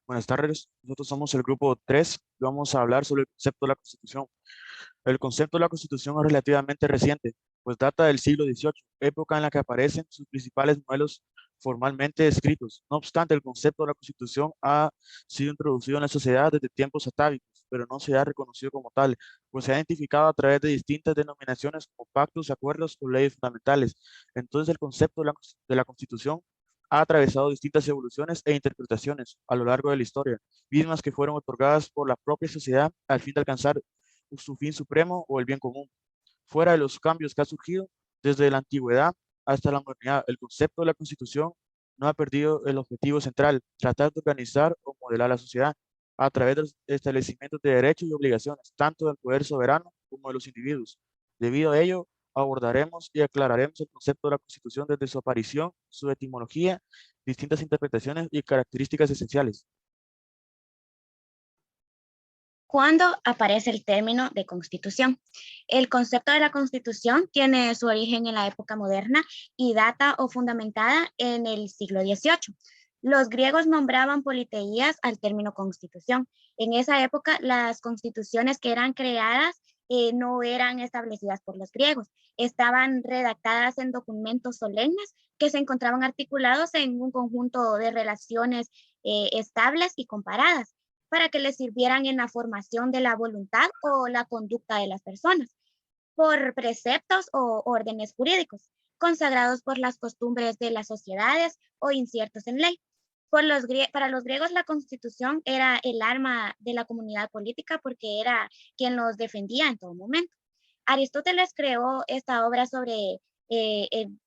Buenas tardes, nosotros somos el grupo 3 y vamos a hablar sobre el concepto de la Constitución. El concepto de la Constitución es relativamente reciente, pues data del siglo XVIII, época en la que aparecen sus principales modelos formalmente escritos. No obstante, el concepto de la Constitución ha sido introducido en la sociedad desde tiempos atávicos, pero no se ha reconocido como tal, pues se ha identificado a través de distintas denominaciones como pactos, acuerdos o leyes fundamentales. Entonces, el concepto de la Constitución ha atravesado distintas evoluciones e interpretaciones a lo largo de la historia, mismas que fueron otorgadas por la propia sociedad al fin de alcanzar su fin supremo o el bien común. Fuera de los cambios que ha surgido desde la antigüedad hasta la modernidad, el concepto de la Constitución no ha perdido el objetivo central, tratar de organizar o modelar la sociedad a través de los establecimientos de derechos y obligaciones, tanto del poder soberano como de los individuos. Debido a ello, abordaremos y aclararemos el concepto de la Constitución desde su aparición, su etimología, distintas interpretaciones y características esenciales. ¿Cuándo aparece el término de constitución? El concepto de la constitución tiene su origen en la época moderna y data o fundamentada en el siglo XVIII. Los griegos nombraban politeías al término constitución. En esa época, las constituciones que eran creadas no eran establecidas por los griegos, estaban redactadas en documentos solemnes que se encontraban articulados en un conjunto de relaciones estables y comparadas para que les sirvieran en la formación de la voluntad o la conducta de las personas, por preceptos o órdenes jurídicos, consagrados por las costumbres de las sociedades o inciertos en ley. Para los griegos la constitución era el arma de la comunidad política porque era quien los defendía en todo momento. Aristóteles creó esta obra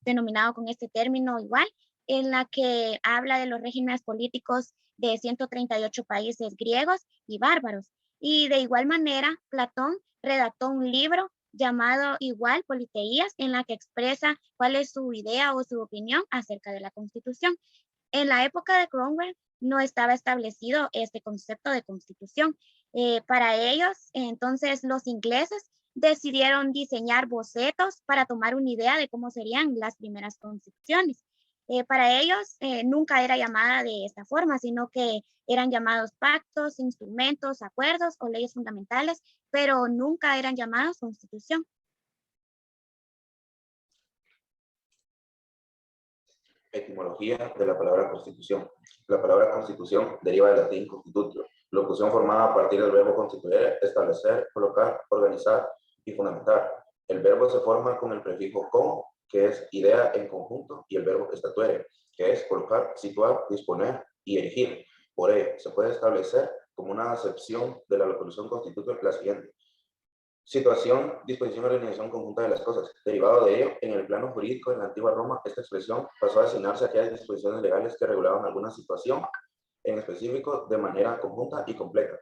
denominado con este término igual, en la que habla de los regímenes políticos de 138 países griegos y bárbaros. Y de igual manera, Platón redactó un libro llamado igual Politeías, en la que expresa cuál es su idea o su opinión acerca de la Constitución. En la época de Cromwell no estaba establecido este concepto de constitución. Para ellos, entonces, los ingleses decidieron diseñar bocetos para tomar una idea de cómo serían las primeras constituciones. Para ellos nunca era llamada de esta forma, sino que eran llamados pactos, instrumentos, acuerdos o leyes fundamentales, pero nunca eran llamados constitución. Etimología de la palabra constitución. La palabra constitución deriva del latín constitutio, locución formada a partir del verbo constituere, establecer, colocar, organizar y fundamentar. El verbo se forma con el prefijo con, que es idea en conjunto, y el verbo statuere, que es colocar, situar, disponer y erigir. Por ello, se puede establecer como una acepción de la locución constituto la siguiente: situación, disposición o alineación conjunta de las cosas. Derivado de ello, en el plano jurídico en la antigua Roma, esta expresión pasó a asignarse a aquellas disposiciones legales que regulaban alguna situación en específico de manera conjunta y completa.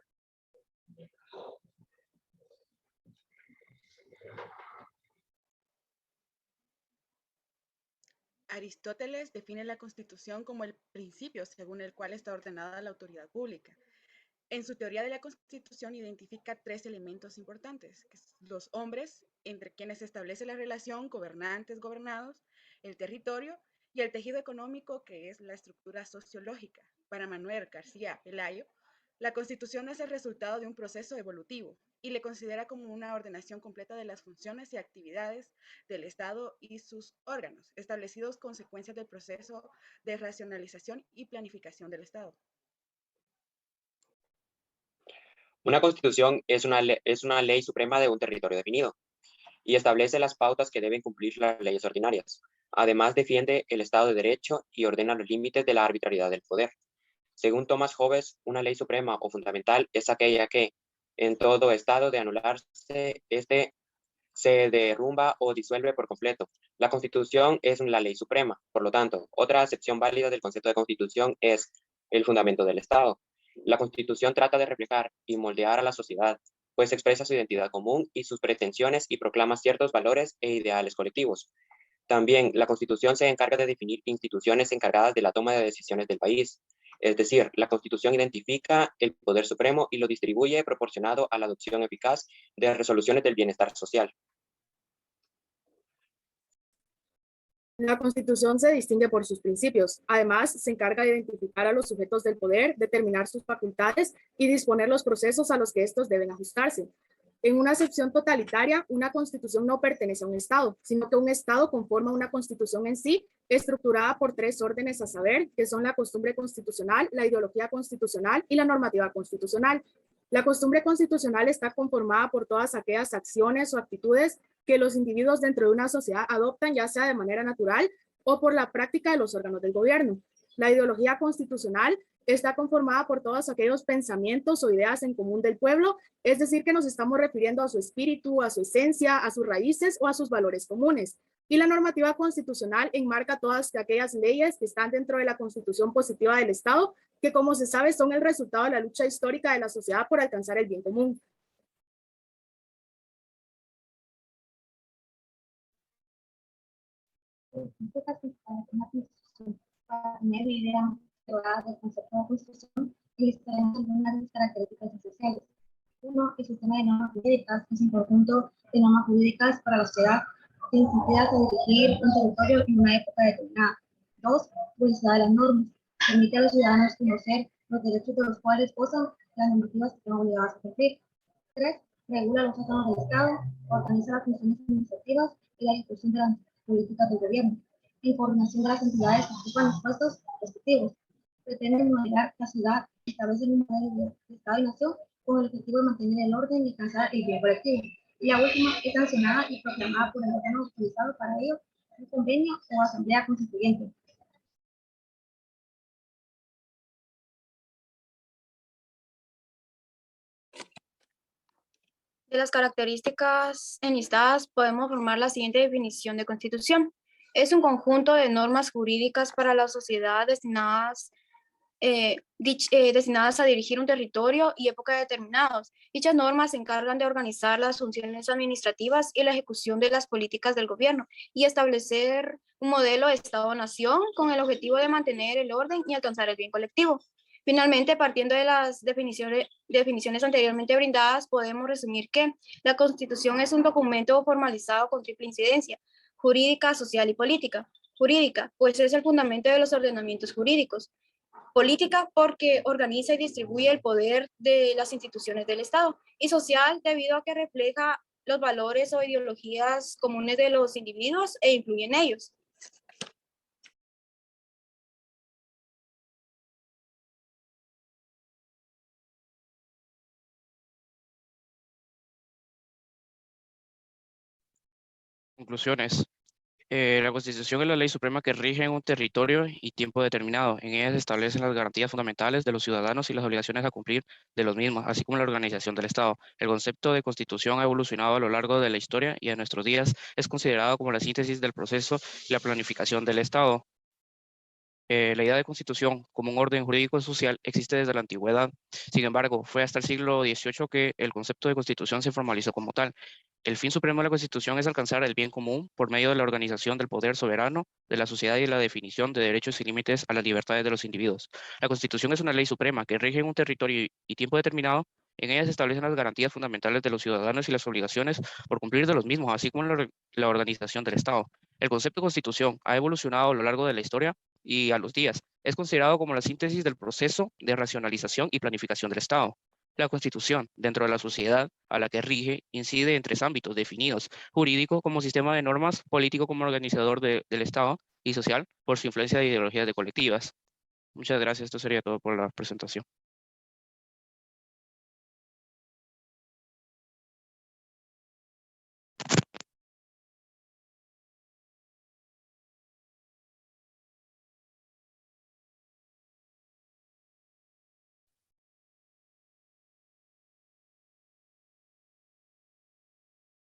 Aristóteles define la Constitución como el principio según el cual está ordenada la autoridad pública. En su teoría de la Constitución identifica tres elementos importantes, que son los hombres, entre quienes se establece la relación gobernantes-gobernados, el territorio y el tejido económico, que es la estructura sociológica. Para Manuel García Pelayo, la Constitución es el resultado de un proceso evolutivo y le considera como una ordenación completa de las funciones y actividades del Estado y sus órganos, establecidos consecuencias del proceso de racionalización y planificación del Estado. Una constitución es una ley suprema de un territorio definido y establece las pautas que deben cumplir las leyes ordinarias. Además, defiende el Estado de Derecho y ordena los límites de la arbitrariedad del poder. Según Thomas Hobbes, una ley suprema o fundamental es aquella que, en todo estado de anularse, se derrumba o disuelve por completo. La Constitución es la ley suprema. Por lo tanto, otra acepción válida del concepto de Constitución es el fundamento del Estado. La Constitución trata de reflejar y moldear a la sociedad, pues expresa su identidad común y sus pretensiones y proclama ciertos valores e ideales colectivos. También la Constitución se encarga de definir instituciones encargadas de la toma de decisiones del país. Es decir, la Constitución identifica el poder supremo y lo distribuye proporcionado a la adopción eficaz de resoluciones del bienestar social. La Constitución se distingue por sus principios. Además, se encarga de identificar a los sujetos del poder, determinar sus facultades y disponer los procesos a los que estos deben ajustarse. En una acepción totalitaria, una constitución no pertenece a un Estado, sino que un Estado conforma una constitución en sí, estructurada por 3 órdenes a saber, que son la costumbre constitucional, la ideología constitucional y la normativa constitucional. La costumbre constitucional está conformada por todas aquellas acciones o actitudes que los individuos dentro de una sociedad adoptan, ya sea de manera natural o por la práctica de los órganos del gobierno. La ideología constitucional está conformada por todos aquellos pensamientos o ideas en común del pueblo, es decir, que nos estamos refiriendo a su espíritu, a su esencia, a sus raíces o a sus valores comunes. Y la normativa constitucional enmarca todas aquellas leyes que están dentro de la constitución positiva del Estado, que como se sabe son el resultado de la lucha histórica de la sociedad por alcanzar el bien común. Para tener la idea del concepto de constitución y algunas de las características esenciales. Uno, el sistema de normas jurídicas es un conjunto de normas jurídicas para la sociedad dirigidas a dirigir un territorio en una época determinada. Dos, publicidad de las normas. Permite a los ciudadanos conocer los derechos de los cuales gozan las normativas que están obligadas a cumplir. Tres, regula los órganos del Estado, organiza las funciones administrativas y la ejecución de las políticas del gobierno, en coordinación de las entidades que ocupan los puestos respectivos. Pretende modelar la ciudad y establece un modelo de Estado y nación con el objetivo de mantener el orden y alcanzar el bien colectivo. Y la última es sancionada y proclamada por el órgano utilizado para ello, un convenio o asamblea constituyente. De las características enlistadas podemos formar la siguiente definición de constitución. Es un conjunto de normas jurídicas para la sociedad destinadas a dirigir un territorio y época determinados. Dichas normas se encargan de organizar las funciones administrativas y la ejecución de las políticas del gobierno y establecer un modelo de Estado-nación con el objetivo de mantener el orden y alcanzar el bien colectivo. Finalmente, partiendo de las definiciones anteriormente brindadas, podemos resumir que la Constitución es un documento formalizado con triple incidencia: jurídica, social y política. Jurídica, pues es el fundamento de los ordenamientos jurídicos. Política, porque organiza y distribuye el poder de las instituciones del Estado. Y social, debido a que refleja los valores o ideologías comunes de los individuos e influye en ellos. Conclusiones. La Constitución es la ley suprema que rige en un territorio y tiempo determinado. En ella se establecen las garantías fundamentales de los ciudadanos y las obligaciones a cumplir de los mismos, así como la organización del Estado. El concepto de Constitución ha evolucionado a lo largo de la historia y en nuestros días es considerado como la síntesis del proceso y la planificación del Estado. La idea de constitución como un orden jurídico social existe desde la antigüedad. Sin embargo, fue hasta el siglo XVIII que el concepto de constitución se formalizó como tal. El fin supremo de la constitución es alcanzar el bien común por medio de la organización del poder soberano de la sociedad y la definición de derechos y límites a las libertades de los individuos. La constitución es una ley suprema que rige en un territorio y tiempo determinado. En ella se establecen las garantías fundamentales de los ciudadanos y las obligaciones por cumplir de los mismos, así como la organización del Estado. El concepto de constitución ha evolucionado a lo largo de la historia y a los días. Es considerado como la síntesis del proceso de racionalización y planificación del Estado. La Constitución, dentro de la sociedad a la que rige, incide en 3 ámbitos definidos: jurídico como sistema de normas, político como organizador del Estado y social por su influencia de ideologías de colectivas. Muchas gracias, esto sería todo por la presentación.